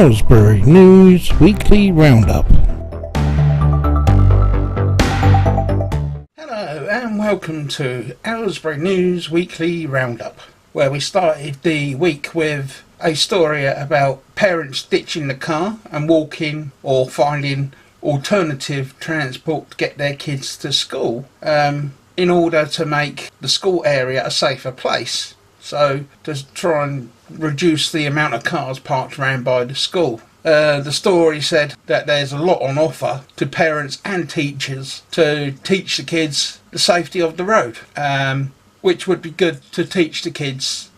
Aylesbury News Weekly Roundup. Hello and welcome to Aylesbury News Weekly Roundup, where we started the week with a story about parents ditching the car and walking or finding alternative transport to get their kids to school in order to make the school area a safer place. So to try and reduce the amount of cars parked around by the school. The story said that there's a lot on offer to parents and teachers to teach the kids the safety of the road, which would be good to teach the kids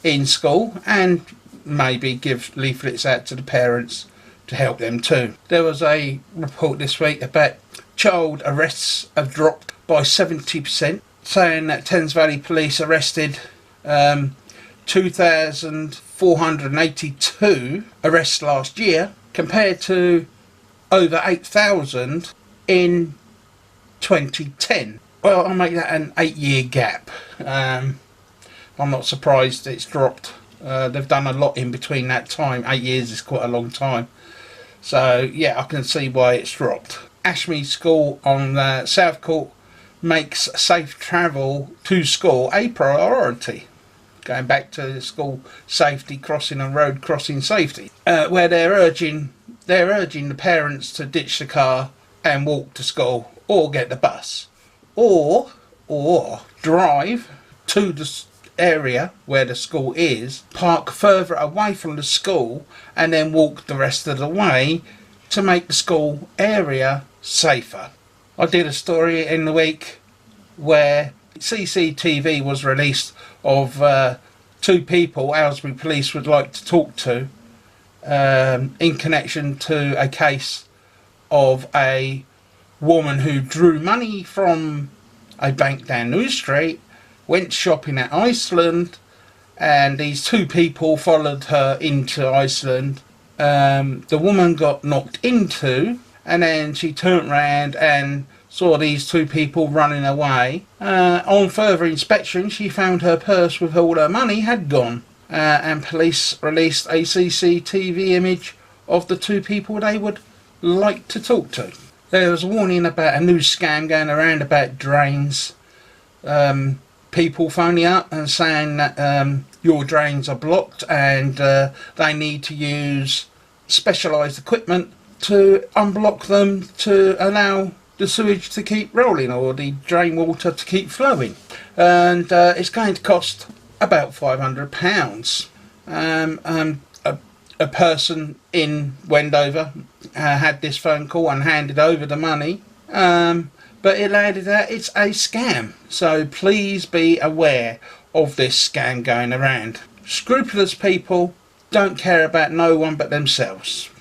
in school and maybe give leaflets out to the parents to help them too. There was a report this week about child arrests have dropped by 70%, saying that Thames Valley Police arrested 2,482 arrests last year, compared to over 8,000 in 2010. Well, I'll make that an 8-year gap. I'm not surprised it's dropped. They've done a lot in between that time. 8 years is quite a long time. So yeah, I can see why it's dropped. Ashmead School on South Court makes safe travel to school a priority. Going back to school safety, crossing and road crossing safety, where they're urging the parents to ditch the car and walk to school, or get the bus, or drive to the area where the school is, park further away from the school, and then walk the rest of the way to make the school area safer. I did a story in the week where CCTV was released of two people Aylesbury Police would like to talk to in connection to a case of a woman who drew money from a bank down New Street, went shopping at Iceland, and these two people followed her into Iceland. The woman got knocked into, and then she turned round and saw these two people running away. On further inspection, she found her purse with all her money had gone, and police released a CCTV image of the two people they would like to talk to. There was a warning about a new scam going around about drains. People phoning up and saying that your drains are blocked and they need to use specialised equipment to unblock them to allow the sewage to keep rolling, or the drain water to keep flowing, and it's going to cost about £500. A person in Wendover had this phone call and handed over the money, but it landed that it's a scam. So please be aware of this scam going around. Scrupulous people don't care about no one but themselves.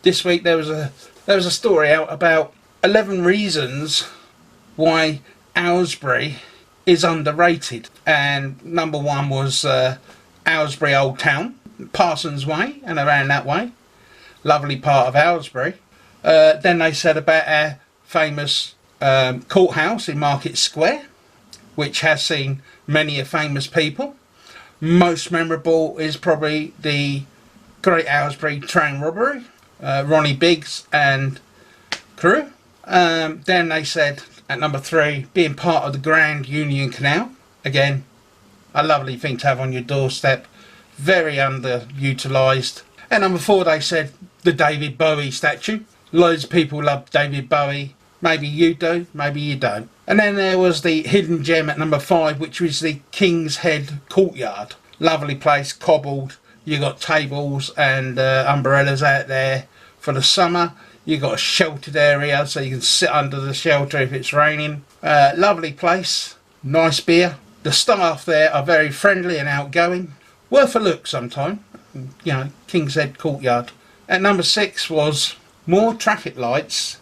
This week there was a story out about 11 reasons why Aylesbury is underrated, and number one was Aylesbury Old Town, Parsons Way and around that way, lovely part of Aylesbury. Then they said about our famous courthouse in Market Square, which has seen many a famous people. Most memorable is probably the Great Aylesbury train robbery, Ronnie Biggs and crew. Then they said at number 3, being part of the Grand Union Canal. Again, a lovely thing to have on your doorstep, very underutilised. At number 4 they said the David Bowie statue. Loads of people love David Bowie. Maybe you do, maybe you don't. And then there was the hidden gem at number 5, which was the King's Head Courtyard. Lovely place, cobbled. You got tables and umbrellas out there for the summer. You got a sheltered area so you can sit under the shelter if it's raining. Lovely place, nice beer. The staff there are very friendly and outgoing. Worth a look sometime. You know, King's Head Courtyard. At number 6 was more traffic lights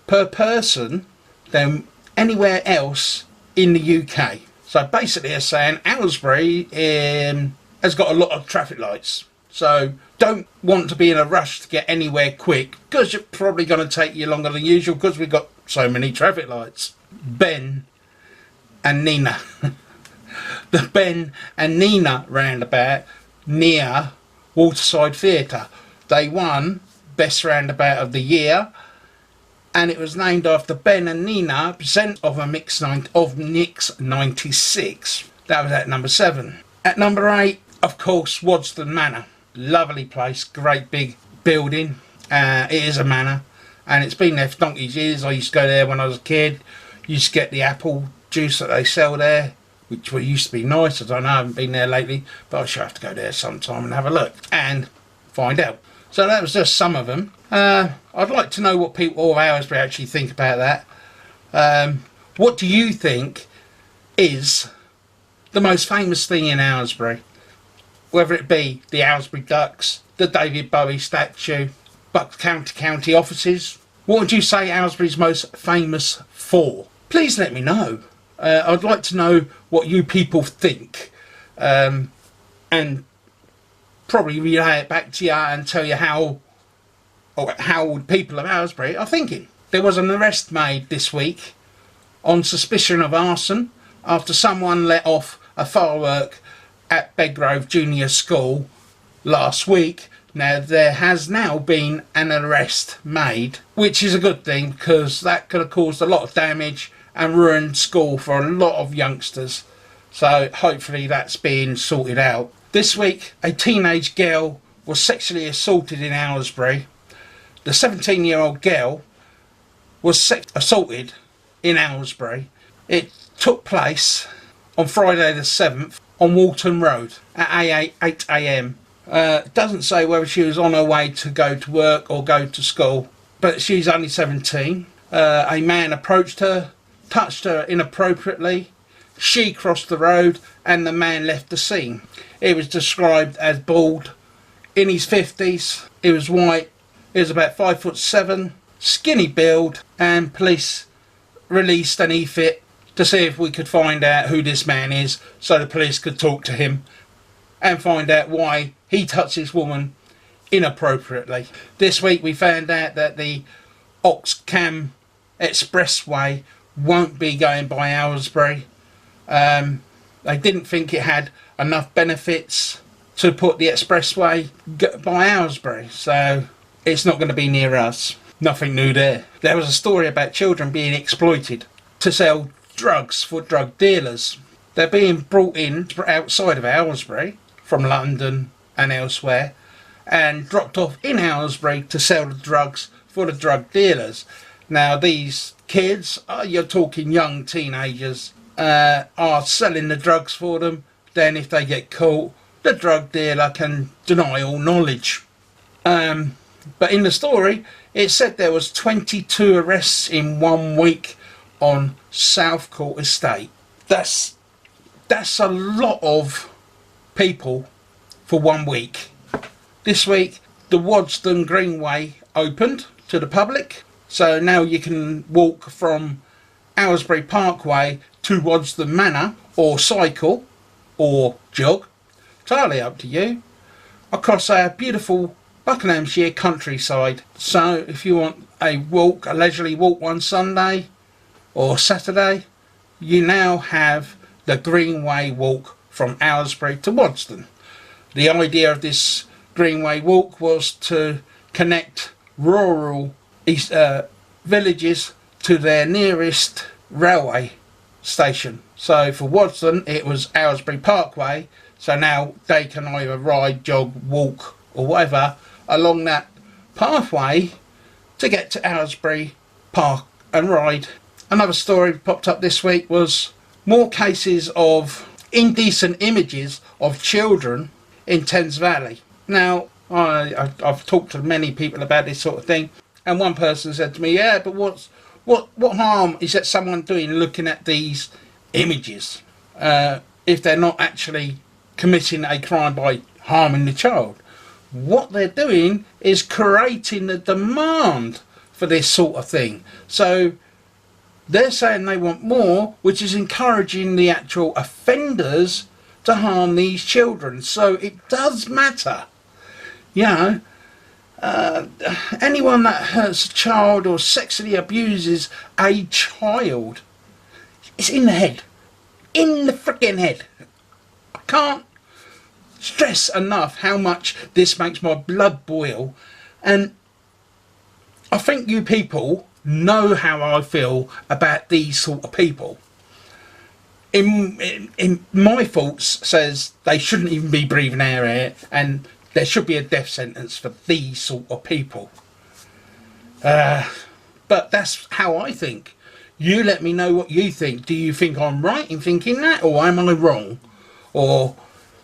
per person than anywhere else in the UK. So basically they're saying Aylesbury has got a lot of traffic lights. So don't want to be in a rush to get anywhere quick, because it's probably going to take you longer than usual because we've got so many traffic lights. Ben and Nina. The Ben and Nina roundabout near Waterside Theatre. They won Best Roundabout of the Year, and it was named after Ben and Nina, present of Nick's 96. That was at number 7. At number 8, of course, Wadston Manor. Lovely place, great big building. It is a manor, and it's been there for donkey's years. I used to go there when I was a kid. Used to get the apple juice that they sell there, which used to be nice. I don't know, I haven't been there lately, but I shall have to go there sometime and have a look and find out. So that was just some of them. I'd like to know what people of Aylesbury actually think about that. What do you think is the most famous thing in Aylesbury? Whether it be the Aylesbury Ducks, the David Bowie statue, Bucks County offices. What would you say Aylesbury's most famous for? Please let me know. I'd like to know what you people think, and probably relay it back to you and tell you how people of Aylesbury are thinking. There was an arrest made this week on suspicion of arson after someone let off a firework at Bedgrove Junior School last week. Now, there has now been an arrest made, which is a good thing, because that could have caused a lot of damage and ruined school for a lot of youngsters. So hopefully that's being sorted out. This week, a teenage girl was sexually assaulted in Aylesbury. The 17-year-old girl was assaulted in Aylesbury. It took place on Friday the 7th on Walton Road at 8 a.m. It doesn't say whether she was on her way to go to work or go to school, but she's only 17. A man approached her, touched her inappropriately. She crossed the road and the man left the scene. He was described as bald, in his 50s. He was white. He was about 5'7", skinny build, and police released an e-fit to see if we could find out who this man is, so the police could talk to him and find out why he touched this woman inappropriately. This week we found out that the Oxcam Expressway won't be going by Aylesbury. They didn't think it had enough benefits to put the expressway by Aylesbury, so it's not going to be near us. Nothing new there. There was a story about children being exploited to sell drugs for drug dealers. They're being brought in outside of Aylesbury from London and elsewhere and dropped off in Aylesbury to sell the drugs for the drug dealers. Now these kids, you're talking young teenagers, are selling the drugs for them. Then if they get caught, the drug dealer can deny all knowledge. But in the story it said there was 22 arrests in 1 week on South Court Estate. That's a lot of people for 1 week. This week the Wadston Greenway opened to the public, so now you can walk from Aylesbury Parkway to Wadston Manor, or cycle or jog, entirely up to you, across our beautiful Buckinghamshire countryside. So if you want a leisurely walk one Sunday or Saturday, you now have the Greenway walk from Aylesbury to Wadston. The idea of this Greenway walk was to connect rural villages to their nearest railway station. So for Wadston it was Aylesbury Parkway, so now they can either ride, jog, walk or whatever along that pathway to get to Aylesbury Park and ride. Another story popped up this week was more cases of indecent images of children in Thames Valley. Now I've talked to many people about this sort of thing, and one person said to me, yeah, but what harm is that someone doing looking at these images if they're not actually committing a crime by harming the child? What they're doing is creating the demand for this sort of thing. So they're saying they want more, which is encouraging the actual offenders to harm these children. So it does matter. You know, anyone that hurts a child or sexually abuses a child, it's in the head. In the freaking head. I can't stress enough how much this makes my blood boil. And I think you people know how I feel about these sort of people. In my thoughts says they shouldn't even be breathing our air, and there should be a death sentence for these sort of people. But that's how I think. You let me know what you think. Do you think I'm right in thinking that, or am I wrong? Or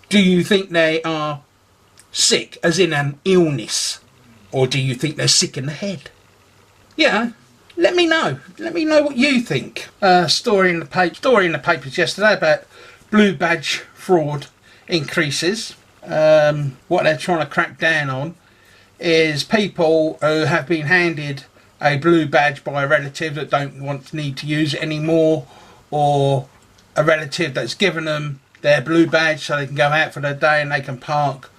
do you think they are sick, as in an illness? Or do you think they're sick in the head? Yeah, let me know. Let me know what you think. Story in the papers yesterday about blue badge fraud increases. What they're trying to crack down on is people who have been handed a blue badge by a relative that don't need to use it anymore, or a relative that's given them their blue badge so they can go out for the day and they can park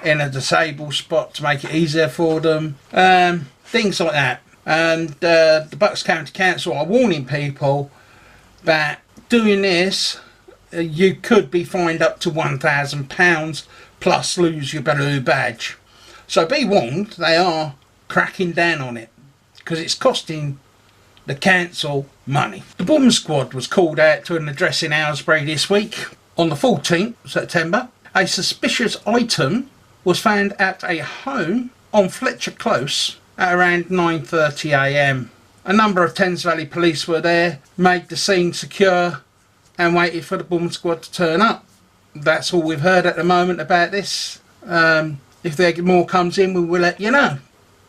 in a disabled spot to make it easier for them. Things like that. And the Bucks County Council are warning people that doing this, you could be fined up to £1,000 plus lose your blue badge. So be warned, they are cracking down on it, because it's costing the council money. The bomb squad was called out to an address in Aylesbury this week. On the 14th September, a suspicious item was found at a home on Fletcher Close at around 9:30 AM. A number of Thames Valley police were there, made the scene secure and waited for the bomb squad to turn up. That's all we've heard at the moment about this. If there more comes in, we will let you know.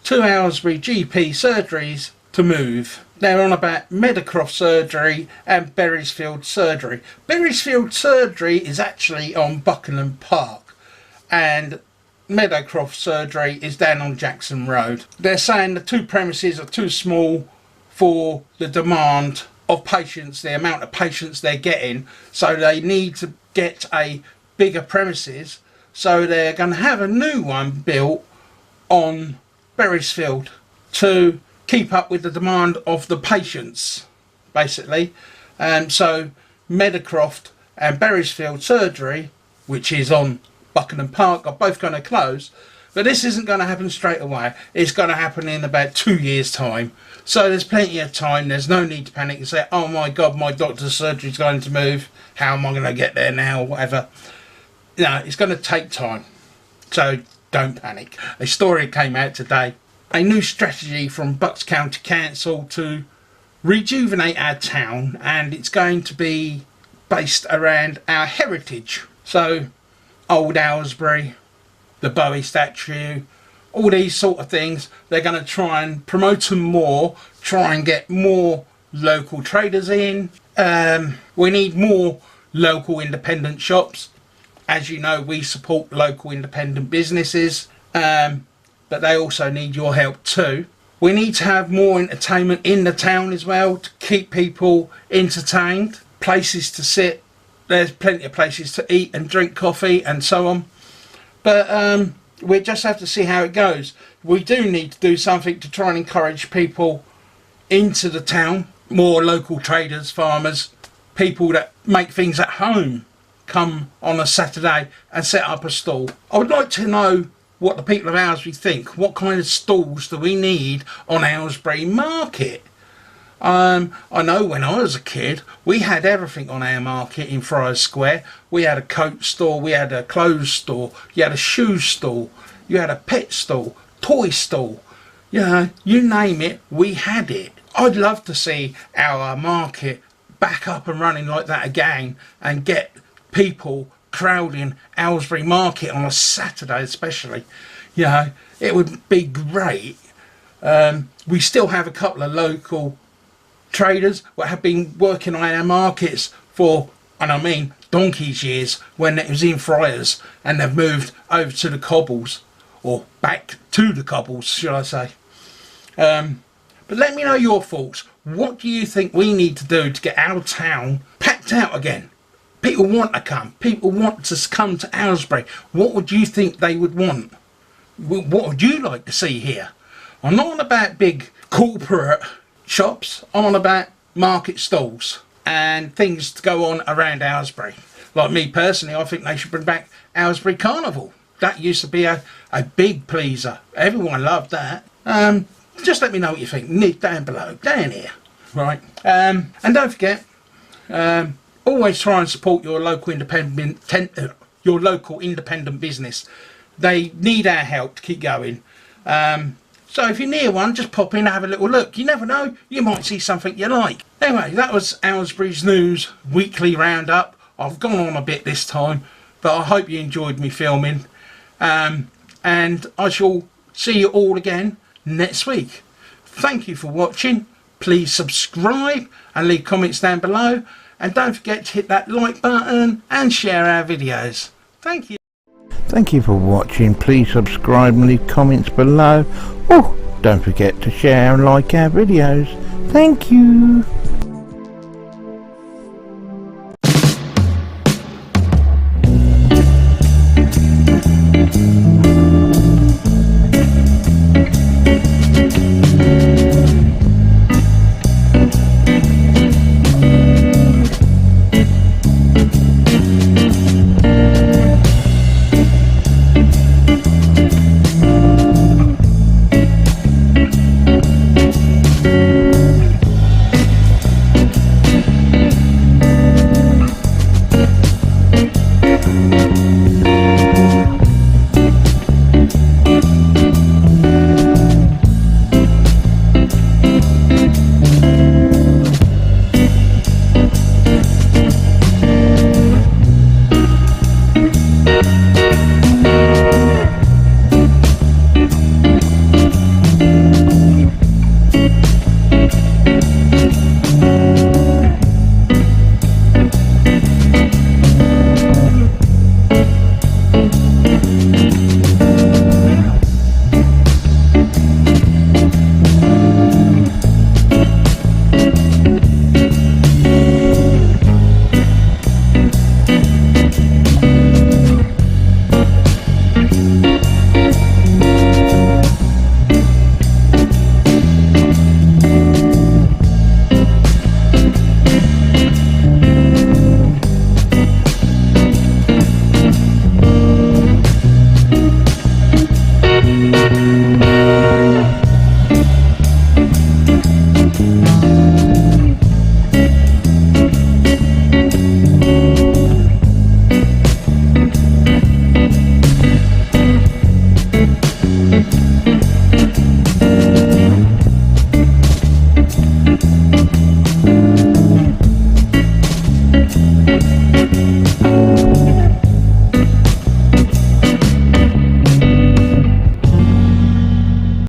2 Aylesbury GP surgeries to move. They're on about Meadowcroft surgery and Beresfield surgery. Beresfield surgery is actually on Buckingham Park, and Meadowcroft surgery is down on Jackson Road. They're saying the two premises are too small for the demand of patients, the amount of patients they're getting, so they need to get a bigger premises. So they're going to have a new one built on Beresfield to keep up with the demand of the patients, basically. So Meadowcroft and Beresfield surgery, which is on Buckingham Park, are both going to close. But this isn't going to happen straight away. It's going to happen in about 2 years' time. So there's plenty of time. There's no need to panic and say, oh my God, my doctor's surgery is going to move. How am I going to get there now? Whatever. No, it's going to take time. So don't panic. A story came out today. A new strategy from Bucks County Council to rejuvenate our town, and it's going to be based around our heritage. So Old Aylesbury, the Bowie statue, all these sort of things, they're going to try and promote them more, try and get more local traders in. We need more local independent shops. As you know, we support local independent businesses, but they also need your help too. We need to have more entertainment in the town as well to keep people entertained. Places to sit. There's plenty of places to eat and drink coffee and so on. But we just have to see how it goes. We do need to do something to try and encourage people into the town. More local traders, farmers, people that make things at home come on a Saturday and set up a stall. I would like to know what the people of Aylesbury think. What kind of stalls do we need on Aylesbury Market? I know when I was a kid, we had everything on our market in Friars Square. We had a coat store, we had a clothes store, you had a shoe store, you had a pet store, toy store. You know, you name it, we had it. I'd love to see our market back up and running like that again, and get people crowding Aylesbury Market on a Saturday especially. You know, it would be great. We still have a couple of local traders that have been working on our markets for, and I mean donkey's years, when it was in Friars, and they've moved over to the cobbles, or back to the cobbles should I say. But let me know your thoughts. What do you think we need to do to get our town packed out again? People want to come. People want to come to Aylesbury. What would you think they would want? What would you like to see here? I'm not on about big corporate shops. I'm on about market stalls and things to go on around Aylesbury. Like me personally, I think they should bring back Aylesbury Carnival. That used to be a big pleaser. Everyone loved that. Just let me know what you think down below, down here. Right. And don't forget, always try and support your local independent business. They need our help to keep going. So if you're near one, just pop in and have a little look. You never know, you might see something you like. Anyway, that was Aylesbury's News Weekly Roundup. I've gone on a bit this time, but I hope you enjoyed me filming. And I shall see you all again next week. Thank you for watching. Please subscribe and leave comments down below. And don't forget to hit that like button and share our videos. Thank you. Thank you for watching. Please subscribe and leave comments below. Oh, don't forget to share and like our videos. Thank you.